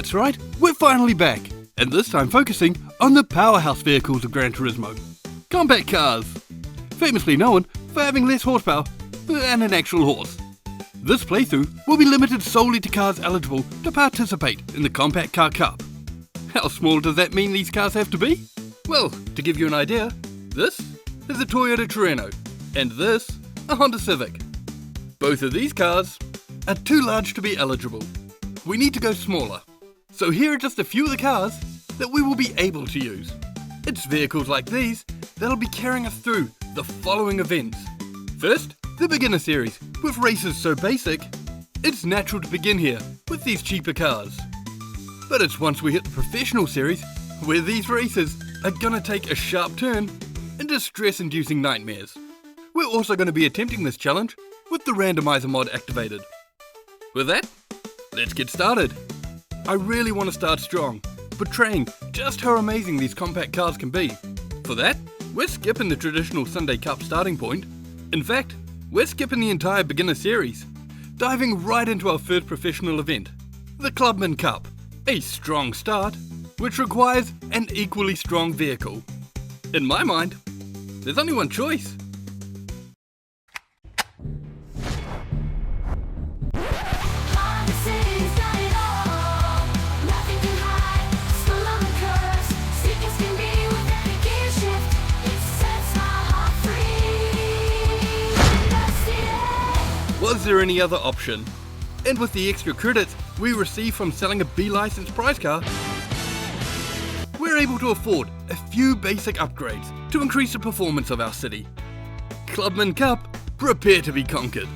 That's right, we're finally back, and this time focusing on the powerhouse vehicles of Gran Turismo. Compact cars, famously known for having less horsepower than an actual horse. This playthrough will be limited solely to cars eligible to participate in the Compact Car Cup. How small does that mean these cars have to be? Well, to give you an idea, this is a Toyota Terreno, and this a Honda Civic. Both of these cars are too large to be eligible. We need to go smaller. So here are just a few of the cars that we will be able to use. It's vehicles like these that'll be carrying us through the following events. First, the beginner series. With races so basic, it's natural to begin here with these cheaper cars. But it's once we hit the professional series where these races are gonna take a sharp turn into stress-inducing nightmares. We're also going to be attempting this challenge with the randomizer mod activated. With that, let's get started. I really want to start strong, portraying just how amazing these compact cars can be. For that, we're skipping the traditional Sunday Cup starting point. In fact, we're skipping the entire beginner series, diving right into our first professional event, the Clubman Cup. A strong start, which requires an equally strong vehicle. In my mind, there's only one choice. Was there any other option? And with the extra credits we receive from selling a B-licensed prize car, we're able to afford a few basic upgrades to increase the performance of our city. Clubman Cup, prepare to be conquered.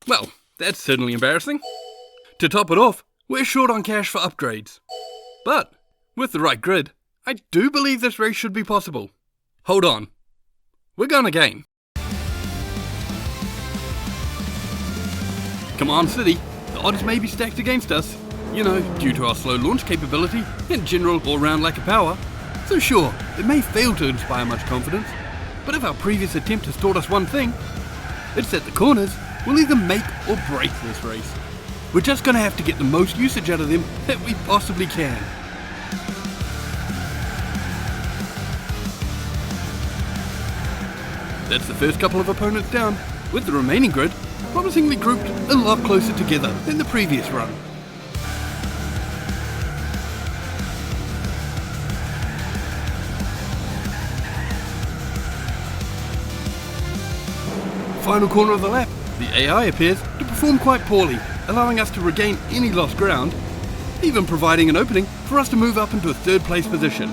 Well, that's certainly embarrassing. To top it off, we're short on cash for upgrades. But, with the right grid, I do believe this race should be possible. Hold on. We're going again. Come on, City. The odds may be stacked against us. You know, due to our slow launch capability and general all-round lack of power. So sure, it may fail to inspire much confidence. But if our previous attempt has taught us one thing, it's that the corners will either make or break this race. We're just going to have to get the most usage out of them that we possibly can. That's the first couple of opponents down, with the remaining grid promisingly grouped a lot closer together than the previous run. Final corner of the lap, the AI appears to perform quite poorly, allowing us to regain any lost ground, even providing an opening for us to move up into a third place position,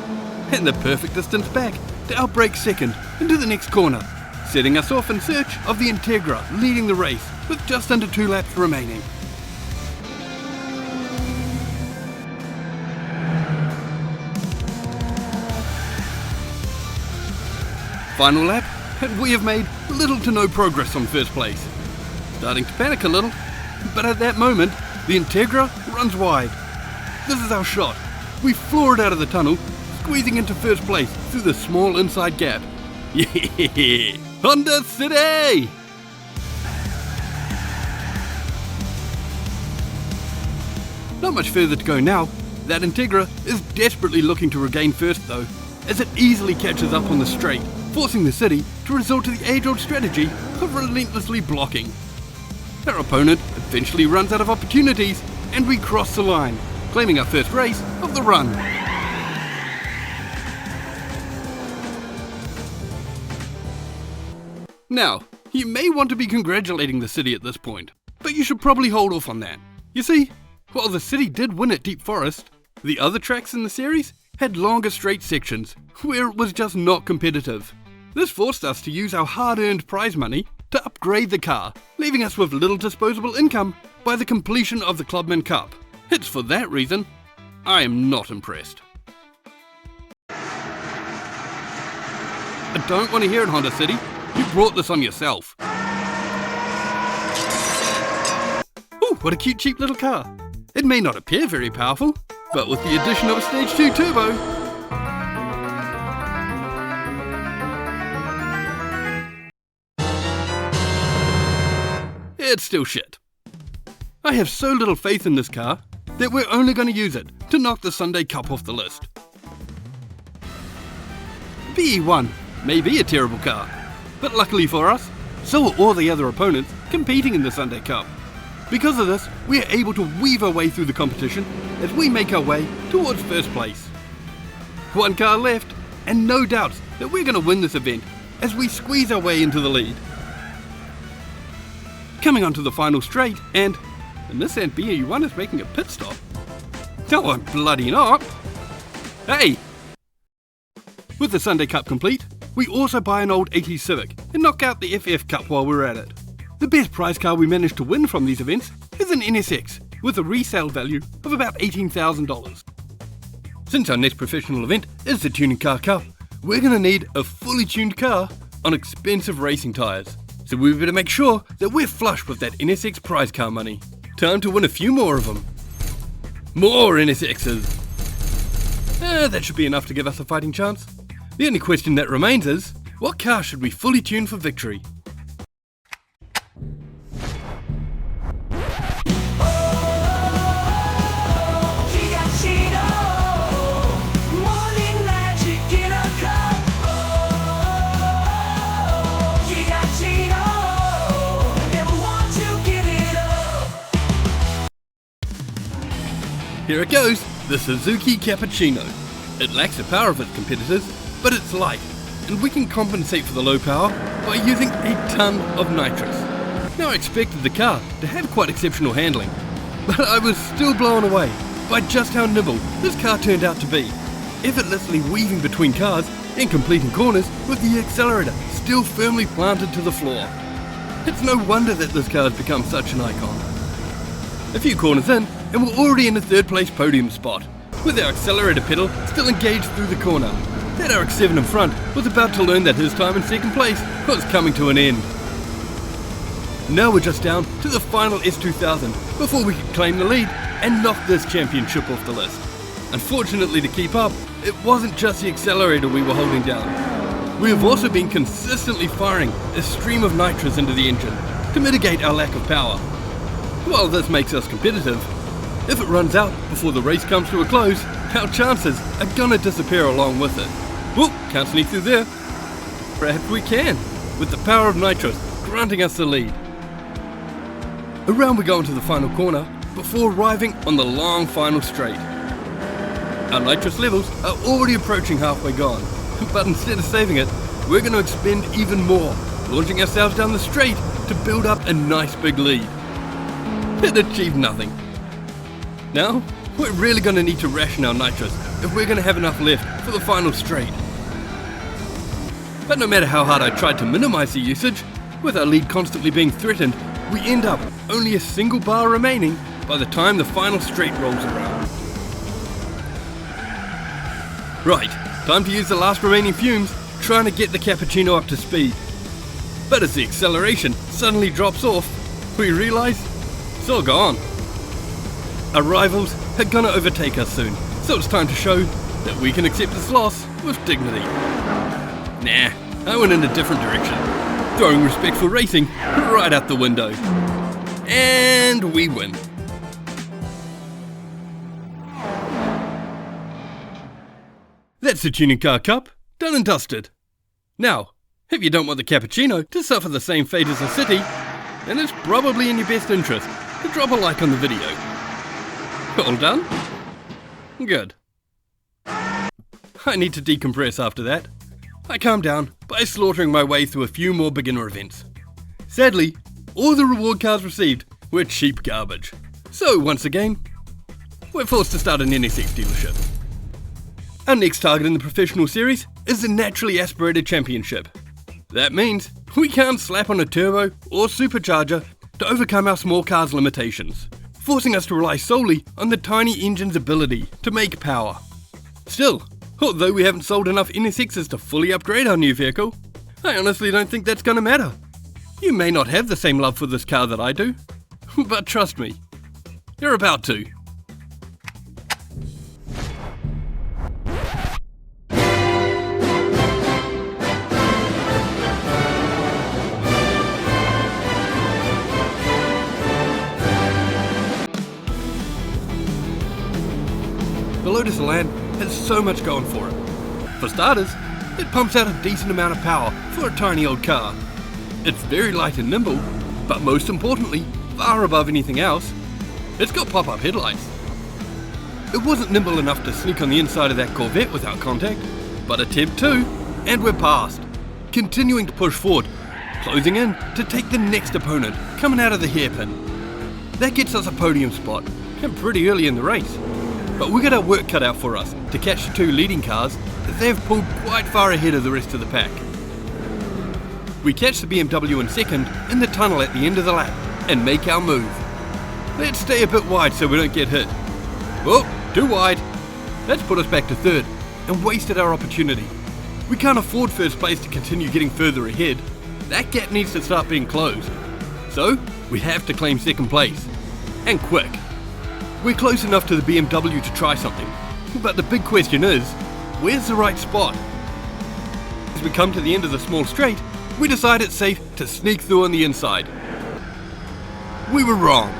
and the perfect distance back to outbrake second into the next corner, setting us off in search of the Integra leading the race with just under 2 laps remaining. Final lap, and we have made little to no progress on first place. Starting to panic a little, but at that moment, the Integra runs wide. This is our shot. We floor it out of the tunnel, squeezing into first place through the small inside gap. Yeah! Honda City! Not much further to go now. That Integra is desperately looking to regain first though, as it easily catches up on the straight, forcing the city to resort to the age-old strategy of relentlessly blocking. Our opponent eventually runs out of opportunities, and we cross the line, claiming our first race of the run. Now, you may want to be congratulating the city at this point, but you should probably hold off on that. You see, while the city did win at Deep Forest, the other tracks in the series had longer straight sections where it was just not competitive. This forced us to use our hard-earned prize money to upgrade the car, leaving us with little disposable income by the completion of the Clubman Cup. It's for that reason I am not impressed. I don't want to hear it, Honda City. You brought this on yourself. Ooh, what a cute, cheap little car. It may not appear very powerful, but with the addition of a Stage 2 turbo, it's still shit. I have so little faith in this car that we're only going to use it to knock the Sunday Cup off the list. BE1 may be a terrible car, but luckily for us, so are all the other opponents competing in the Sunday Cup. Because of this, we are able to weave our way through the competition as we make our way towards first place. One car left, and no doubts that we're going to win this event as we squeeze our way into the lead. Coming onto the final straight, and the Nissan BE1 is making a pit stop. No, I'm bloody not. Hey! With the Sunday Cup complete, we also buy an old 80s Civic and knock out the FF Cup while we're at it. The best prize car we managed to win from these events is an NSX with a resale value of about $18,000. Since our next professional event is the Tuning Car Cup, we're going to need a fully tuned car on expensive racing tyres. So we better make sure that we're flush with that NSX prize car money. Time to win a few more of them. More NSXs! That should be enough to give us a fighting chance. The only question that remains is, what car should we fully tune for victory? Here it goes, the Suzuki Cappuccino. It lacks the power of its competitors, but it's light, and we can compensate for the low power by using a ton of nitrous. Now I expected the car to have quite exceptional handling, but I was still blown away by just how nimble this car turned out to be, effortlessly weaving between cars and completing corners with the accelerator still firmly planted to the floor. It's no wonder that this car has become such an icon. A few corners in, and we're already in the third place podium spot, with our accelerator pedal still engaged through the corner. That RX-7 in front was about to learn that his time in second place was coming to an end. Now we're just down to the final S2000 before we can claim the lead and knock this championship off the list. Unfortunately, to keep up, it wasn't just the accelerator we were holding down. We have also been consistently firing a stream of nitrous into the engine to mitigate our lack of power. While this makes us competitive, if it runs out before the race comes to a close, our chances are gonna disappear along with it. Whoop, can't sneak through there. Perhaps we can, with the power of nitrous granting us the lead. Around we go into the final corner before arriving on the long final straight. Our nitrous levels are already approaching halfway gone, but instead of saving it, we're gonna expend even more, launching ourselves down the straight to build up a nice big lead. It achieved nothing. Now, we're really going to need to ration our nitrous if we're going to have enough left for the final straight. But no matter how hard I tried to minimize the usage, with our lead constantly being threatened, we end up only a single bar remaining by the time the final straight rolls around. Right, time to use the last remaining fumes, trying to get the Cappuccino up to speed. But as the acceleration suddenly drops off, we realize it's all gone. Our rivals are gonna overtake us soon, so it's time to show that we can accept this loss with dignity. Nah, I went in a different direction, throwing respectful racing right out the window. And we win. That's the Tuning Car Cup, done and dusted. Now, if you don't want the Cappuccino to suffer the same fate as the City, then it's probably in your best interest to drop a like on the video. All done? Good. I need to decompress after that. I calmed down by slaughtering my way through a few more beginner events. Sadly, all the reward cards received were cheap garbage. So once again, we're forced to start an NSX dealership. Our next target in the professional series is the naturally aspirated championship. That means we can't slap on a turbo or supercharger to overcome our small car's limitations, forcing us to rely solely on the tiny engine's ability to make power. Still, although we haven't sold enough NSXs to fully upgrade our new vehicle, I honestly don't think that's gonna matter. You may not have the same love for this car that I do, but trust me, you're about to. Lotus Elan has so much going for it. For starters, it pumps out a decent amount of power for a tiny old car. It's very light and nimble, but most importantly, far above anything else, it's got pop-up headlights. It wasn't nimble enough to sneak on the inside of that Corvette without contact, but attempt to, and we're past. Continuing to push forward, closing in to take the next opponent coming out of the hairpin. That gets us a podium spot, and pretty early in the race. But we got our work cut out for us to catch the two leading cars as they've pulled quite far ahead of the rest of the pack. We catch the BMW in second in the tunnel at the end of the lap and make our move. Let's stay a bit wide so we don't get hit. Oh, too wide. That's put us back to third and wasted our opportunity. We can't afford first place to continue getting further ahead. That gap needs to start being closed. So, we have to claim second place. And quick. We're close enough to the BMW to try something. But the big question is, where's the right spot? As we come to the end of the small straight, we decide it's safe to sneak through on the inside. We were wrong.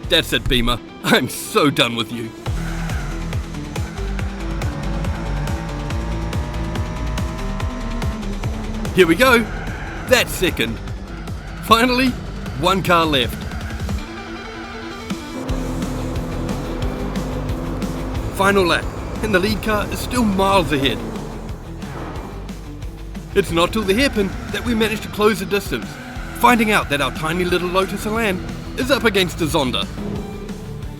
That's it, Beamer. I'm so done with you. Here we go. That's second. Finally, one car left. Final lap, and the lead car is still miles ahead. It's not till the hairpin that we manage to close the distance, finding out that our tiny little Lotus Elan is up against a Zonda.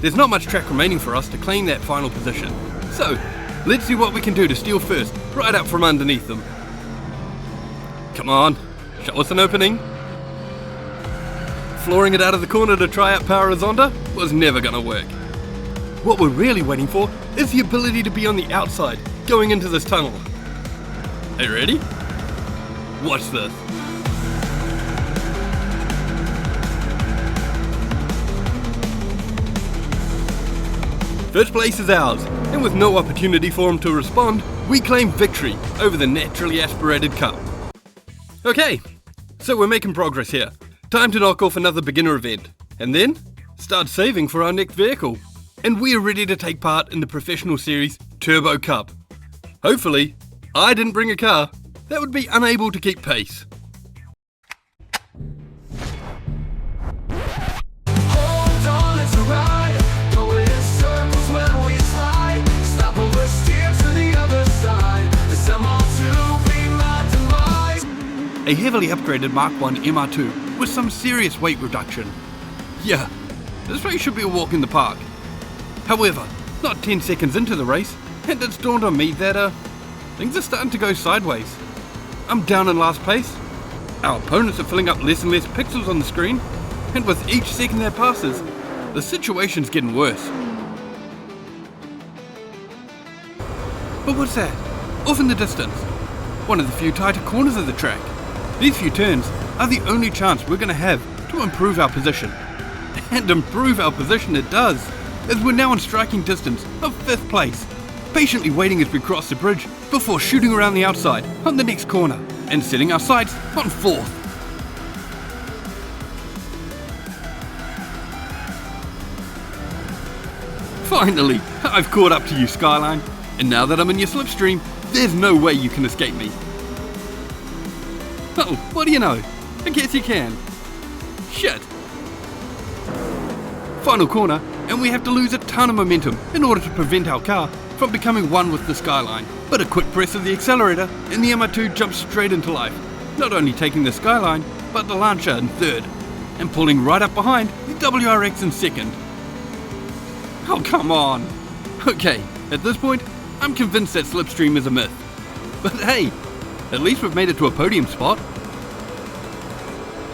There's not much track remaining for us to claim that final position, so let's see what we can do to steal first, right up from underneath them. Come on, show us an opening. Flooring it out of the corner to try out power a Zonda was never gonna work. What we're really waiting for is the ability to be on the outside, going into this tunnel. Are you ready? Watch this. First place is ours, and with no opportunity for him to respond, we claim victory over the naturally aspirated cup. Okay, so we're making progress here. Time to knock off another beginner event, and then start saving for our next vehicle. And we are ready to take part in the Professional Series Turbo Cup. Hopefully, I didn't bring a car that would be unable to keep pace. Hold on, it's a ride. Go in circles when we slide. Stop over, steer to the other side. The MR2 be my demise. A heavily upgraded Mark I MR2 with some serious weight reduction. Yeah, this race should be a walk in the park. However, not 10 seconds into the race, and it's dawned on me that things are starting to go sideways. I'm down in last place. Our opponents are filling up less and less pixels on the screen, and with each second that passes, the situation's getting worse. But what's that? Off in the distance, one of the few tighter corners of the track. These few turns are the only chance we're going to have to improve our position. And improve our position it does, as we're now in striking distance of 5th place, patiently waiting as we cross the bridge before shooting around the outside on the next corner and setting our sights on 4th. Finally, I've caught up to you, Skyline, and now that I'm in your slipstream, there's no way you can escape me. Oh, what do you know? I guess you can. Shit. Final corner, and we have to lose a ton of momentum in order to prevent our car from becoming one with the Skyline. But a quick press of the accelerator, and the MR2 jumps straight into life, not only taking the Skyline, but the Lancia in 3rd, and pulling right up behind the WRX in 2nd. Oh, come on! Okay, at this point, I'm convinced that slipstream is a myth. But hey, at least we've made it to a podium spot.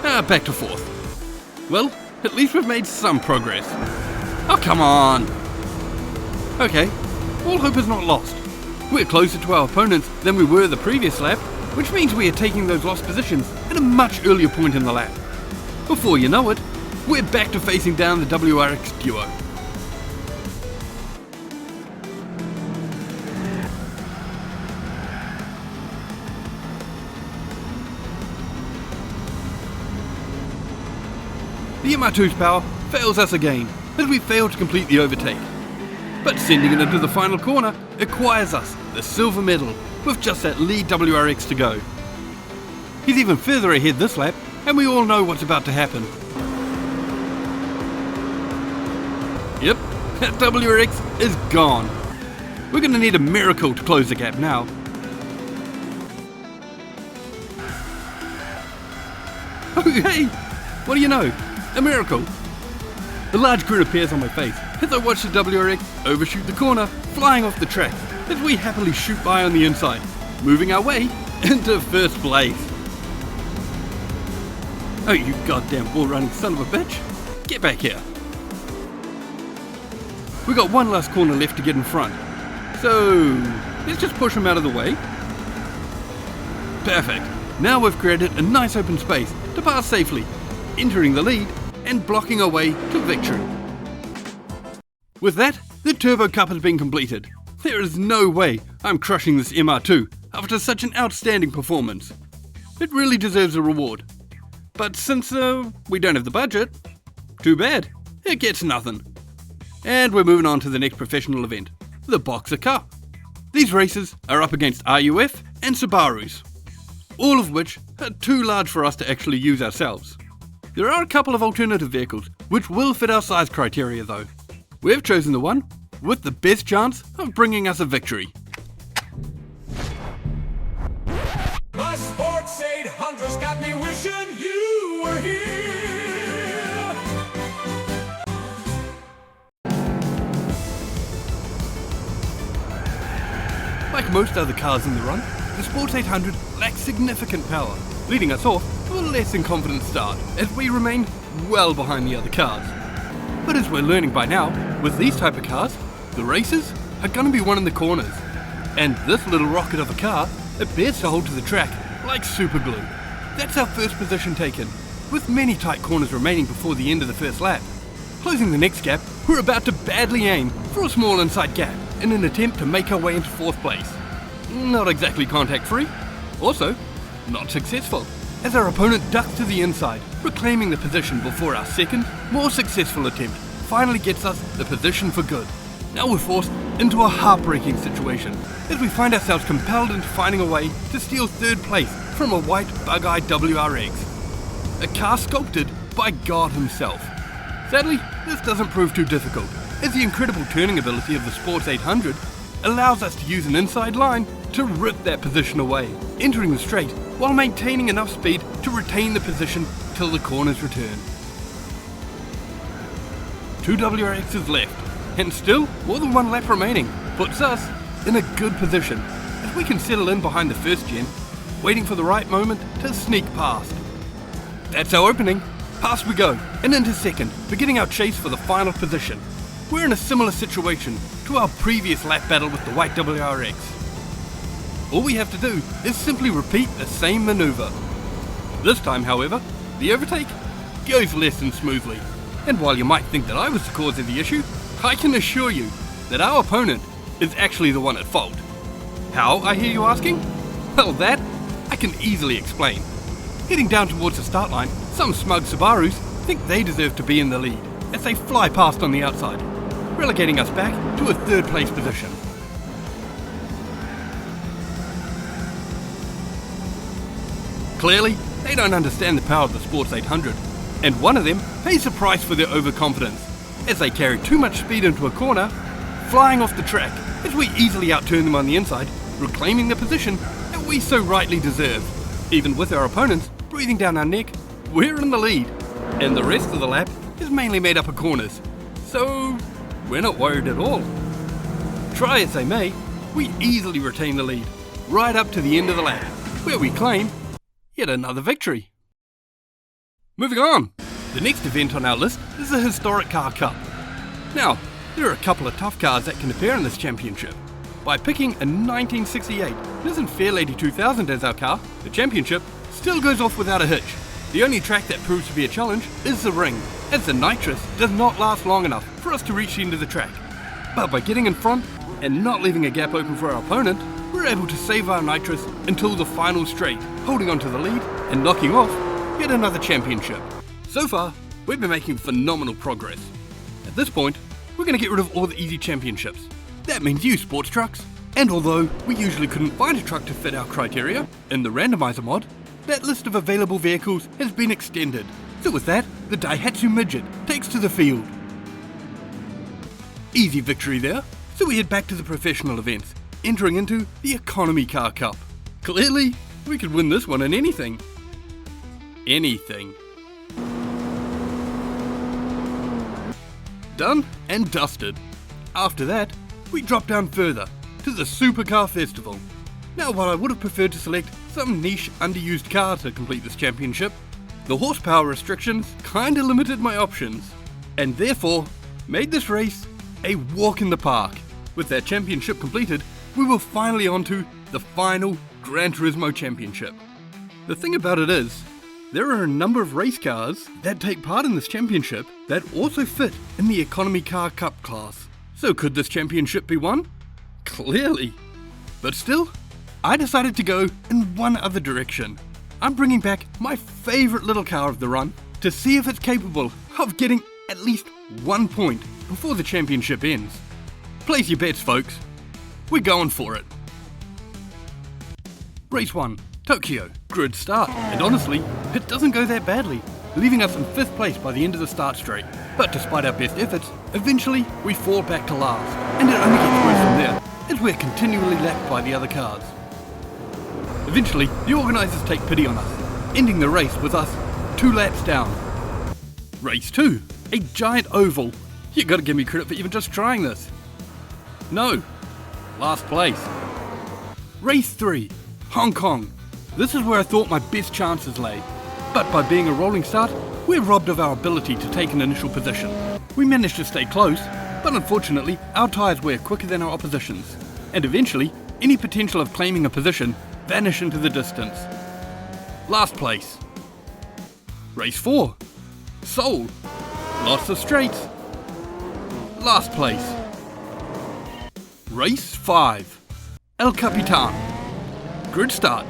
Back to 4th. Well, at least we've made some progress. Oh, come on! Okay, all hope is not lost. We're closer to our opponents than we were the previous lap, which means we are taking those lost positions at a much earlier point in the lap. Before you know it, we're back to facing down the WRX duo. The MR2's power fails us again as we fail to complete the overtake. But sending it into the final corner acquires us the silver medal with just that lead WRX to go. He's even further ahead this lap, and we all know what's about to happen. Yep, that WRX is gone. We're going to need a miracle to close the gap now. Oh hey, what do you know? A miracle. A large grin appears on my face as I watch the WRX overshoot the corner, flying off the track as we happily shoot by on the inside, moving our way into first place. Oh, you goddamn bull-running son of a bitch. Get back here. We got one last corner left to get in front. So, let's just push him out of the way. Perfect. Now we've created a nice open space to pass safely, entering the lead and blocking our way to victory. With that, the Turbo Cup has been completed. There is no way I'm crushing this MR2 after such an outstanding performance. It really deserves a reward. But since we don't have the budget, too bad, it gets nothing. And we're moving on to the next professional event, the Boxer Cup. These races are up against RUF and Subarus, all of which are too large for us to actually use ourselves. There are a couple of alternative vehicles which will fit our size criteria though. We've chosen the one with the best chance of bringing us a victory. My sports 800's got me wishing you were here. Like most other cars in the run, the Sports 800 lacks significant power, leading us off to a less than confident start as we remain well behind the other cars. But as we're learning by now, with these type of cars, the races are going to be won in the corners. And this little rocket of a car appears to hold to the track like super glue. That's our first position taken, with many tight corners remaining before the end of the first lap. Closing the next gap, we're about to badly aim for a small inside gap in an attempt to make our way into fourth place. Not exactly contact free, also not successful, as our opponent ducks to the inside, reclaiming the position before our second, more successful attempt finally gets us the position for good. Now we're forced into a heartbreaking situation as we find ourselves compelled into finding a way to steal third place from a white bug-eyed WRX, a car sculpted by God himself. Sadly, this doesn't prove too difficult, as the incredible turning ability of the Sports 800 allows us to use an inside line to rip that position away, entering the straight while maintaining enough speed to retain the position till the corners return. 2 WRXs left, and still more than one lap remaining puts us in a good position as we can settle in behind the first gen, waiting for the right moment to sneak past. That's our opening. Past we go, and into second, beginning our chase for the final position. We're in a similar situation to our previous lap battle with the white WRX. All we have to do is simply repeat the same maneuver. This time, however, the overtake goes less than smoothly. And while you might think that I was the cause of the issue, I can assure you that our opponent is actually the one at fault. How, I hear you asking? Well, that I can easily explain. Heading down towards the start line, some smug Subarus think they deserve to be in the lead as they fly past on the outside, relegating us back to a third place position. Clearly, they don't understand the power of the Sports 800, and one of them pays the price for their overconfidence as they carry too much speed into a corner, flying off the track as we easily outturn them on the inside, reclaiming the position that we so rightly deserve. Even with our opponents breathing down our neck, we're in the lead, and the rest of the lap is mainly made up of corners, so we're not worried at all. Try as they may, we easily retain the lead, right up to the end of the lap, where we claim yet another victory. Moving on, the next event on our list is the Historic Car Cup. Now, there are a couple of tough cars that can appear in this championship. By picking a 1968 Nissan Fairlady 2000 as our car, the championship still goes off without a hitch. The only track that proves to be a challenge is the ring, as the nitrous does not last long enough for us to reach the end of the track. But by getting in front and not leaving a gap open for our opponent, we're able to save our nitrous until the final straight, holding onto the lead and knocking off yet another championship. So far, we've been making phenomenal progress. At this point, we're going to get rid of all the easy championships. That means you sports trucks. And although we usually couldn't find a truck to fit our criteria in the randomizer mod, that list of available vehicles has been extended. So with that, the Daihatsu Midget takes to the field. Easy victory there, so we head back to the professional events, entering into the Economy Car Cup. Clearly, we could win this one in anything. Anything. Done and dusted. After that, we drop down further to the Supercar Festival. Now, while I would have preferred to select some niche underused car to complete this championship, the horsepower restrictions kinda limited my options, and therefore made this race a walk in the park. With that championship completed, we were finally onto the final Gran Turismo championship. The thing about it is, there are a number of race cars that take part in this championship that also fit in the Economy Car Cup class. So could this championship be won? Clearly. But still, I decided to go in one other direction. I'm bringing back my favourite little car of the run to see if it's capable of getting at least 1 point before the championship ends. Place your bets, folks. We're going for it. Race 1, Tokyo, grid start, and honestly, it doesn't go that badly, leaving us in 5th place by the end of the start straight. But despite our best efforts, eventually we fall back to last, and it only gets worse from there, as we're continually lapped by the other cars. Eventually, the organisers take pity on us, ending the race with us 2 laps down. Race 2, a giant oval. You gotta give me credit for even just trying this. No, last place. Race 3, Hong Kong. This is where I thought my best chances lay, but by being a rolling start, we're robbed of our ability to take an initial position. We managed to stay close, but unfortunately our tyres wear quicker than our opposition's, and eventually any potential of claiming a position vanish into the distance. Last place. Race 4, Seoul. Lots of straights. Last place. Race 5, El Capitan. Grid start.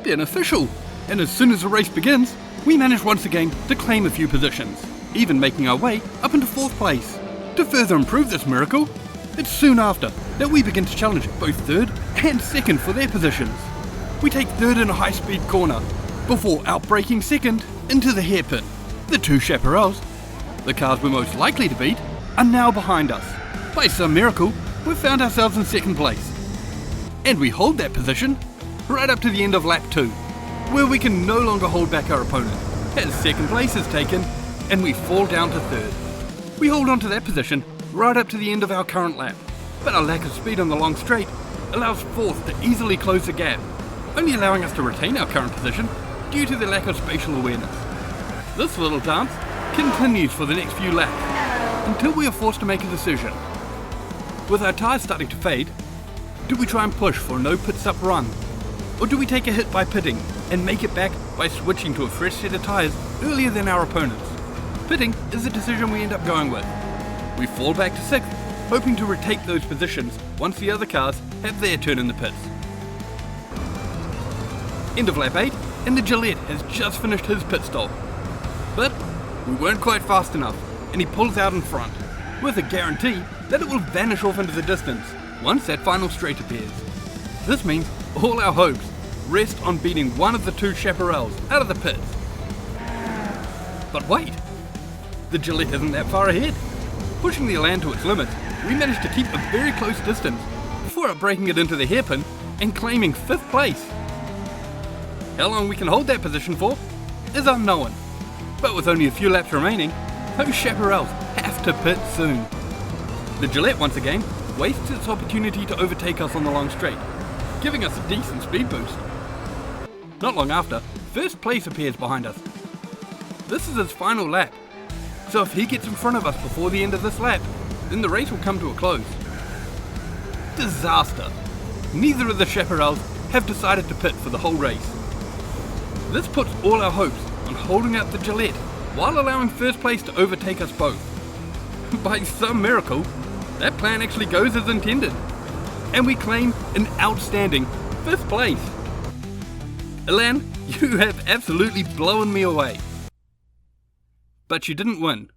Beneficial. And as soon as the race begins, we manage once again to claim a few positions, even making our way up into 4th place. To further improve this miracle, it's soon after that we begin to challenge both 3rd and 2nd for their positions. We take 3rd in a high-speed corner, before outbraking 2nd into the hairpin. The 2 chaparrals, the cars we're most likely to beat, are now behind us. By some miracle, we've found ourselves in 2nd place. And we hold that position right up to the end of lap 2, where we can no longer hold back our opponent, as 2nd place is taken and we fall down to 3rd. We hold on to that position right up to the end of our current lap, but our lack of speed on the long straight allows 4th to easily close the gap, only allowing us to retain our current position due to the lack of spatial awareness. This little dance continues for the next few laps, until we are forced to make a decision. With our tyres starting to fade, do we try and push for a no pit stop run? Or do we take a hit by pitting and make it back by switching to a fresh set of tyres earlier than our opponents? Pitting is the decision we end up going with. We fall back to 6th, hoping to retake those positions once the other cars have their turn in the pits. End of lap 8, and the Gillette has just finished his pit stop. But we weren't quite fast enough, and he pulls out in front, with a guarantee that it will vanish off into the distance once that final straight appears. This means all our hopes rest on beating one of the 2 chaparrals out of the pits. But wait, the Gillette isn't that far ahead. Pushing the Elan to its limits, we managed to keep a very close distance before outbraking it into the hairpin and claiming 5th place. How long we can hold that position for is unknown, but with only a few laps remaining, those chaparrals have to pit soon. The Gillette once again wastes its opportunity to overtake us on the long straight, giving us a decent speed boost. Not long after, 1st place appears behind us. This is his final lap, so if he gets in front of us before the end of this lap, then the race will come to a close. Disaster. Neither of the chaparrals have decided to pit for the whole race. This puts all our hopes on holding out the Gillette while allowing 1st place to overtake us both. By some miracle, that plan actually goes as intended, and we claim an outstanding 5th place. Elan, you have absolutely blown me away. but you didn't win.